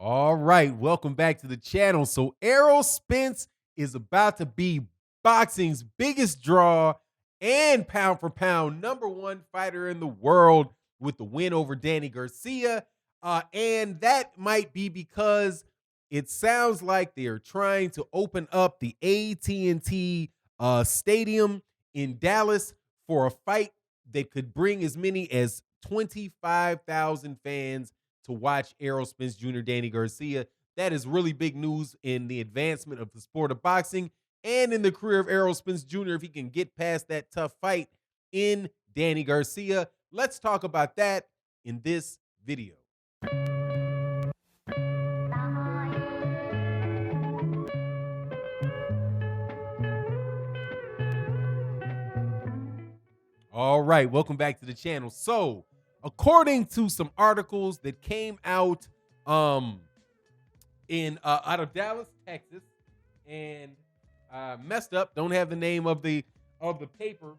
All right, welcome back to the channel. So Errol Spence is about to be boxing's biggest draw and pound for pound #1 fighter in the world with the win over Danny Garcia. And that might be because it sounds like they are trying to open up the AT&T stadium in Dallas for a fight that could bring as many as 25,000 fans to watch Errol Spence Jr., Danny Garcia. That is really big news in the advancement of the sport of boxing and in the career of Errol Spence Jr. if he can get past that tough fight in Danny Garcia. Let's talk about that in this video. All right, welcome back to the channel. So, according to some articles that came out in out of Dallas, Texas, and messed up, don't have the name of the paper,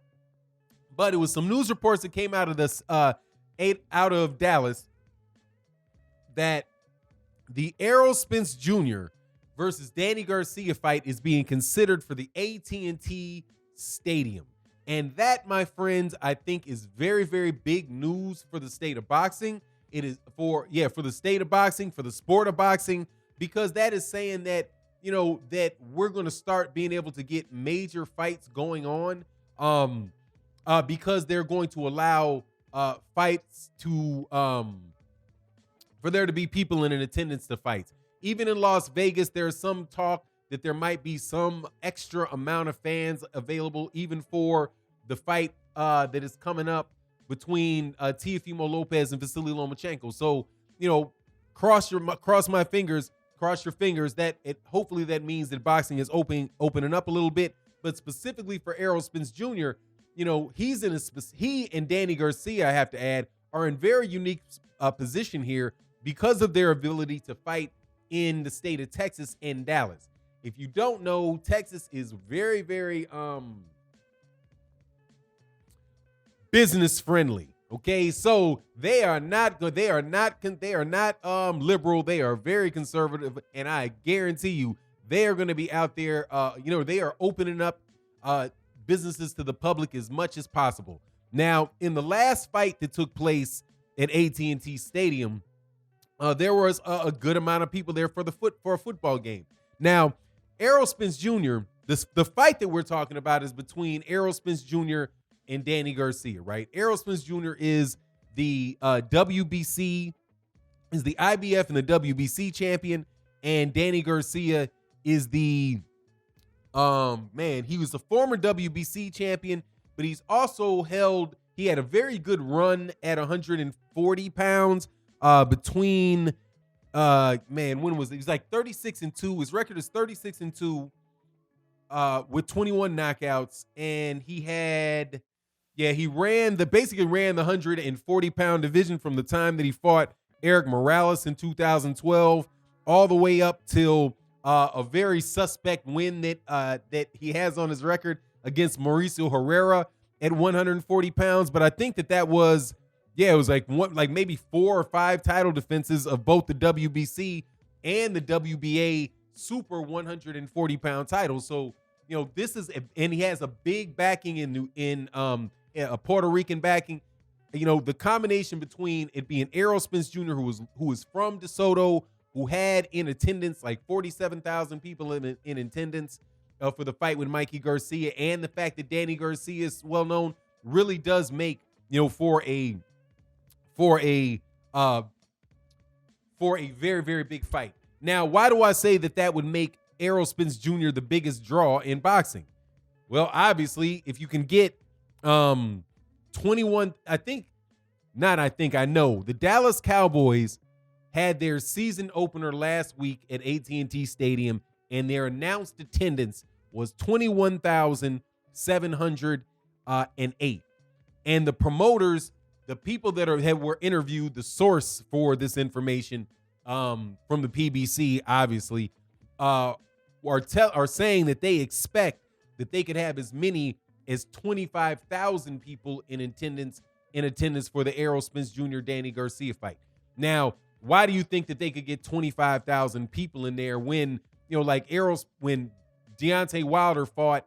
but it was some news reports that came out of this out of Dallas that the Errol Spence Jr. versus Danny Garcia fight is being considered for the AT&T Stadium. And that, my friends, I think is very, very big news for the state of boxing. It is for the state of boxing, for the sport of boxing, because that is saying that, that we're going to start being able to get major fights going on because they're going to allow fights to for there to be people in attendance to fights. Even in Las Vegas, there's some talk that there might be some extra amount of fans available even for the fight that is coming up between Teofimo Lopez and Vasily Lomachenko. So, cross your fingers that hopefully that means that boxing is opening up a little bit. But specifically for Errol Spence Jr., he and Danny Garcia, I have to add, are in very unique position here because of their ability to fight in the state of Texas and Dallas. If you don't know, Texas is very, very business friendly. Okay, so they are not good. They are not liberal. They are very conservative, and I guarantee you, they are going to be out there. They are opening up businesses to the public as much as possible. Now, in the last fight that took place at AT&T Stadium, there was a good amount of people there for a football game. Now, Errol Spence Jr., the fight that we're talking about is between Errol Spence Jr. and Danny Garcia, right? Errol Spence Jr. is the WBC, is the IBF and the WBC champion, and Danny Garcia is the he was the former WBC champion, but he's also he had a very good run at 140 pounds between when was it? He was like 36-2. His record is 36-2 with 21 knockouts, and he basically ran the 140-pound division from the time that he fought Eric Morales in 2012 all the way up till a very suspect win that he has on his record against Mauricio Herrera at 140 pounds. But I think that was it was like maybe 4 or 5 title defenses of both the WBC and the WBA super 140-pound titles. So, this is, and he has a big backing in a Puerto Rican backing. The combination between it being Errol Spence Jr., who is from DeSoto, who had in attendance like 47,000 people in attendance for the fight with Mikey Garcia, and the fact that Danny Garcia is well known, really does make for a very, very big fight. Now, why do I say that would make Errol Spence Jr. the biggest draw in boxing? Well, obviously, if you can get 21, I know the Dallas Cowboys had their season opener last week at AT&T Stadium, and their announced attendance was 21,708. And the promoters, the people that were interviewed, the source for this information from the PBC, obviously, are saying that they expect that they could have as many as 25,000 people in attendance for the Errol Spence Jr. Danny Garcia fight. Now, why do you think that they could get 25,000 people in there when, like when Deontay Wilder fought,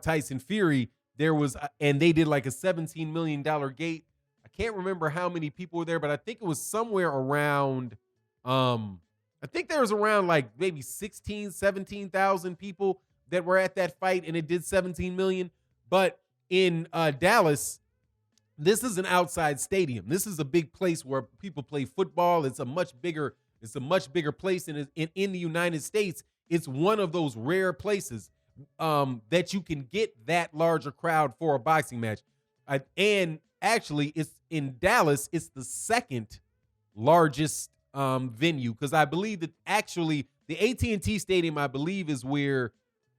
Tyson Fury, there was, and they did like a $17 million gate. I can't remember how many people were there, but I think it was somewhere around, I think there was around like maybe 16, 17,000 people that were at that fight, and it did 17 million. But in Dallas, this is an outside stadium. This is a big place where people play football. It's a much bigger place. And in the United States, it's one of those rare places that you can get that larger crowd for a boxing match. And actually, it's in Dallas, it's the second largest venue, because I believe that actually the AT&T Stadium, I believe, is where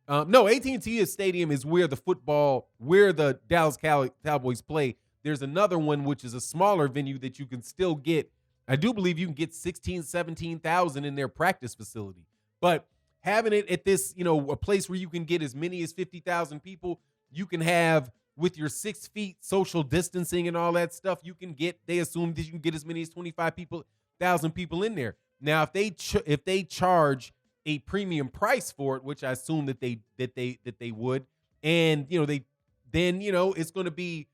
AT&T Stadium is where the Dallas Cowboys play. There's another one which is a smaller venue that you can still get. I do believe you can get 16, 17,000 in their practice facility. But having it at this, a place where you can get as many as 50,000 people, you can have, with your 6 feet social distancing and all that stuff, they assume that you can get as many as 25,000 people in there. Now, if they charge a premium price for it, which I assume that they would, and it's going to be,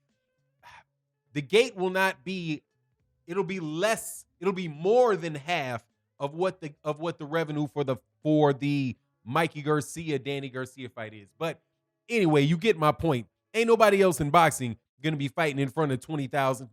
the gate will not be, it'll be more than half of what the revenue for the Mikey Garcia Danny Garcia fight is. But anyway, you get my point. Ain't nobody else in boxing going to be fighting in front of 20,000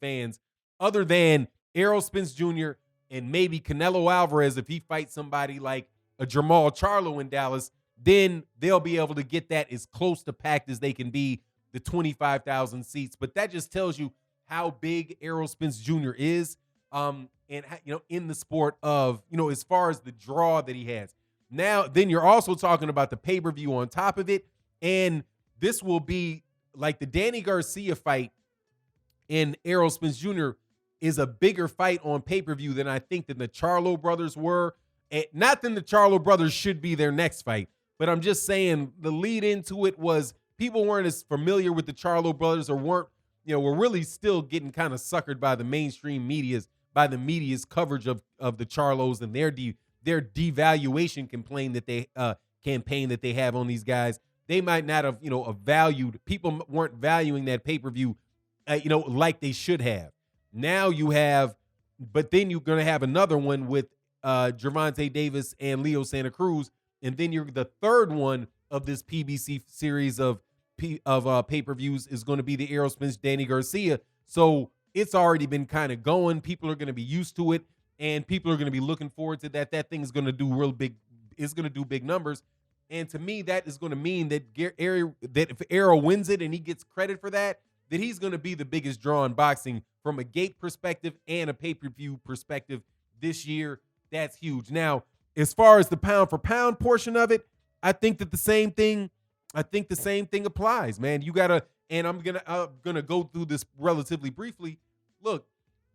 fans other than Errol Spence Jr. and maybe Canelo Alvarez. If he fights somebody like a Jermall Charlo in Dallas, then they'll be able to get that as close to packed as they can be, the 25,000 seats. But that just tells you how big Errol Spence Jr. is, and in the sport of, as far as the draw that he has. Now, then you're also talking about the pay-per-view on top of it, and this will be like the Danny Garcia fight and Errol Spence Jr. is a bigger fight on pay-per-view than I think than the Charlo brothers were. Not that the Charlo brothers should be their next fight, but I'm just saying the lead into it was people weren't as familiar with the Charlo brothers, or weren't, were really still getting kind of suckered by the mainstream media's coverage of the Charlos and their devaluation campaign that they have on these guys. They might not have, people weren't valuing that pay-per-view, like they should have. Now you have, but then you're going to have another one with Gervonta Davis and Leo Santa Cruz, and then the third one of this PBC series of pay-per-views is going to be the Errol Spence Danny Garcia. So it's already been kind of going. People are going to be used to it, and people are going to be looking forward to that. That thing is going to do real big. It's going to do big numbers. And to me, that is going to mean that if Errol wins it and he gets credit for that he's going to be the biggest draw in boxing from a gate perspective and a pay-per-view perspective this year. That's huge. Now, as far as the pound for pound portion of it, I think that the same thing applies, man. You gotta, and I'm gonna go through this relatively briefly. Look,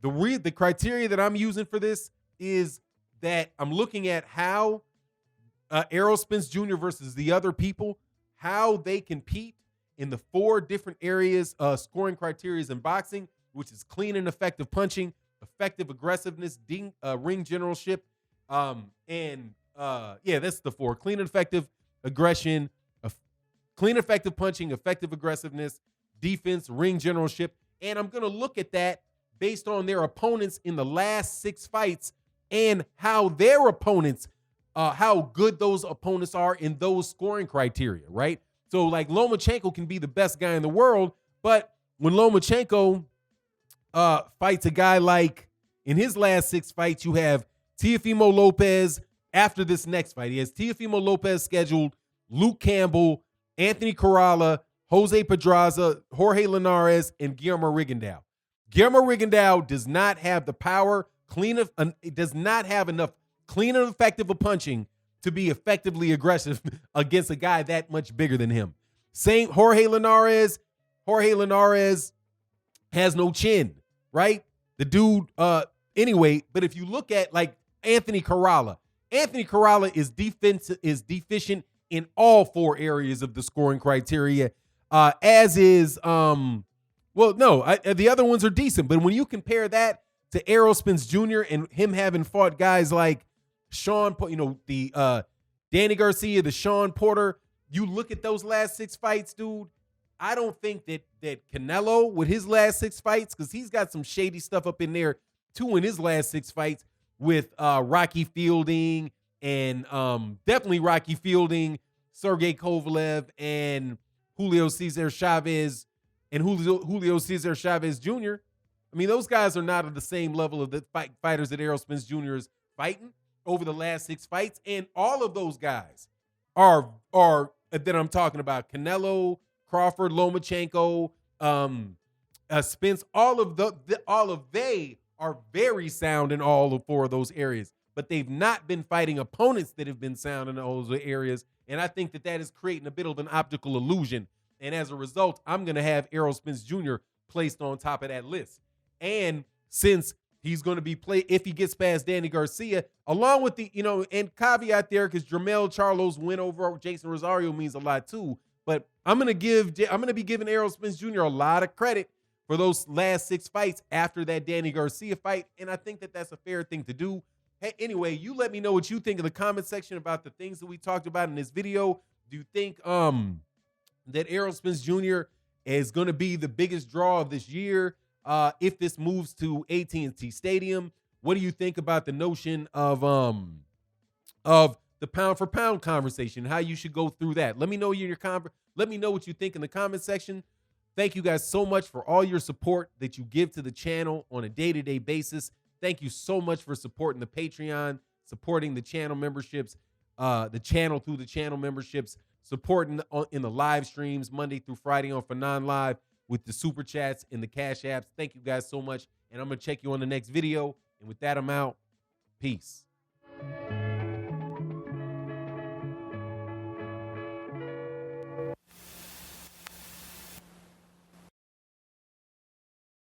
the criteria that I'm using for this is that I'm looking at how Errol Spence Jr. versus the other people, how they compete in the 4 different areas, scoring criteria in boxing, which is clean and effective punching, effective aggressiveness, ring generalship, that's the 4: clean and effective aggression, clean effective punching, effective aggressiveness, defense, ring generalship. And I'm going to look at that based on their opponents in the last 6 fights and how their opponents, how good those opponents are in those scoring criteria, right? So like Lomachenko can be the best guy in the world, but when Lomachenko fights a guy like, in his last 6 fights, you have Teofimo Lopez. After this next fight, he has Teofimo Lopez scheduled, Luke Campbell, Anthony Corrala, Jose Pedraza, Jorge Linares, and Guillermo Rigondeaux. Guillermo Rigondeaux does not have the power, does not have enough clean and effective of punching to be effectively aggressive against a guy that much bigger than him. Same Jorge Linares has no chin, right? The dude, anyway, but if you look at like Anthony Corrala is deficient in all 4 areas of the scoring criteria, as is Well, no, the other ones are decent, but when you compare that to Errol Spence Jr. and him having fought guys like Sean, the Danny Garcia, the Sean Porter, you look at those last 6 fights, dude. I don't think that Canelo with his last 6 fights, because he's got some shady stuff up in there too in his last 6 fights with Rocky Fielding and definitely Rocky Fielding, Sergey Kovalev, and Julio Cesar Chavez Jr. I mean, those guys are not at the same level of the fighters that Errol Spence Jr. is fighting over the last 6 fights. And all of those guys are that I'm talking about: Canelo, Crawford, Lomachenko, Spence. All of they are very sound in all of 4 of those areas, but they've not been fighting opponents that have been sound in those areas. And I think that is creating a bit of an optical illusion. And as a result, I'm going to have Errol Spence Jr. placed on top of that list. And since he's going to be if he gets past Danny Garcia, along with the, and caveat there, because Jermell Charlo's win over Jason Rosario means a lot too. But I'm going to be giving Errol Spence Jr. a lot of credit for those last 6 fights after that Danny Garcia fight. And I think that that's a fair thing to do. Hey, anyway, you let me know what you think in the comment section about the things that we talked about in this video. Do you think that Errol Spence Jr. is going to be the biggest draw of this year if this moves to AT&T Stadium? What do you think about the notion of the pound for pound conversation? How you should go through that? Let me know let me know what you think in the comment section. Thank you guys so much for all your support that you give to the channel on a day-to-day basis. Thank you so much for supporting the Patreon, supporting the channel memberships, the channel through the channel memberships, supporting in the live streams Monday through Friday on Fanon Live with the super chats and the cash apps. Thank you guys so much. And I'm going to check you on the next video. And with that, I'm out. Peace.